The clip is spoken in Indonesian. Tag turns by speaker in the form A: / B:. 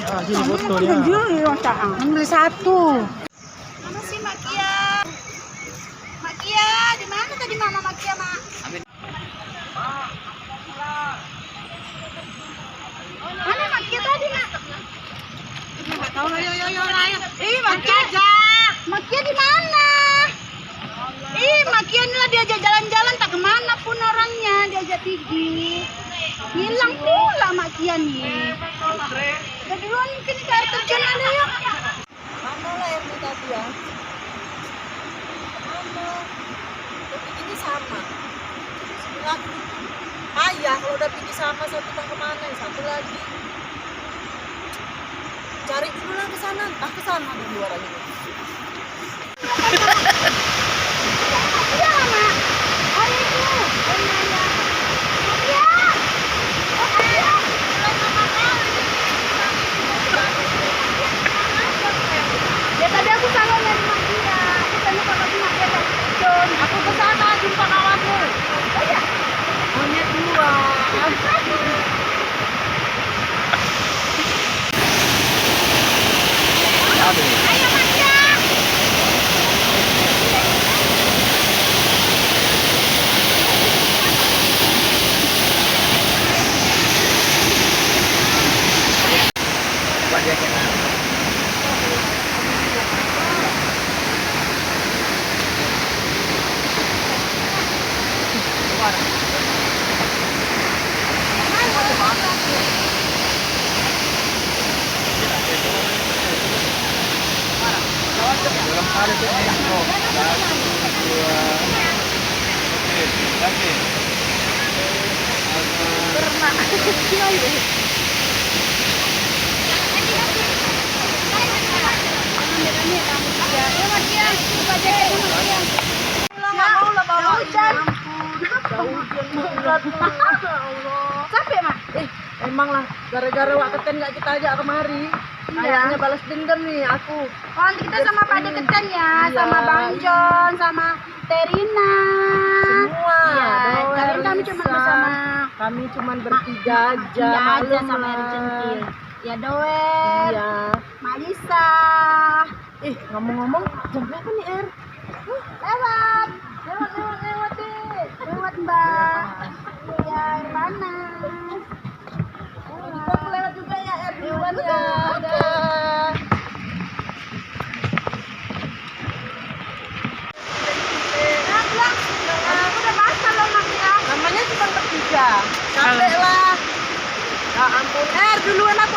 A: Ah, sini botolnya.
B: Ambil satu.
C: Mana sih Makia? Makia, di mana tadi Mama Makia, Mak? Mana Makia tadi, Mak?
B: Enggak tahu lah, yo.
C: Makia. Makia di mana? Makia inilah diajak jalan-jalan tak kemana pun orangnya, diajak pergi. Hilang pula Makia nih. Udah duluan mungkin ke air terjun ada ya.
B: Mana lah yang tadi ya? Mana? Tapi ini sama. Sebelah. Ayah kalau udah pergi sama satu tak kemana, satu lagi. Cari dulu lah ke sana. Ke sana dulu orangnya.
C: Iya, Mak. Ayo itu. Makia. Makia. Ya tadi aku sama nyari Makia. Aku tanya kakak Makia tak terjun. Aku ke sana jumpa kawanmu. Oh iya.
B: Monyet dua.
C: Ayo Makia.
A: Dalam kali itu satu, dua, oke, lagi.
C: Capek, Mak?
B: Emang lah, gara-gara wak keten gak kita ajak kemari. Kayaknya balas dendam nih aku.
C: Oh, nanti kita sama Pak De Keten ya,
B: Iya.
C: sama Bang John, sama Terina.
B: Semua.
C: Iya,
B: Doa,
C: kalian kami cuma
B: Risa.
C: bersama
B: Kami cuma bertiga aja.
C: Iya aja
B: malum
C: sama
B: lah.
C: Eri Centil. Ya Doer,
B: Iya.
C: Mak Lisa.
B: Ngomong-ngomong, jam berapa nih, Er?
C: Lewat deh. Lewat Mbak. Iya, air panas.
B: Aku lewat juga ya, Er. Duluan ya. Dadah.
C: Aku udah basah loh Mak ya.
B: Namanya cuma bertiga. Capek lah. Ya ampun, Er, duluan aku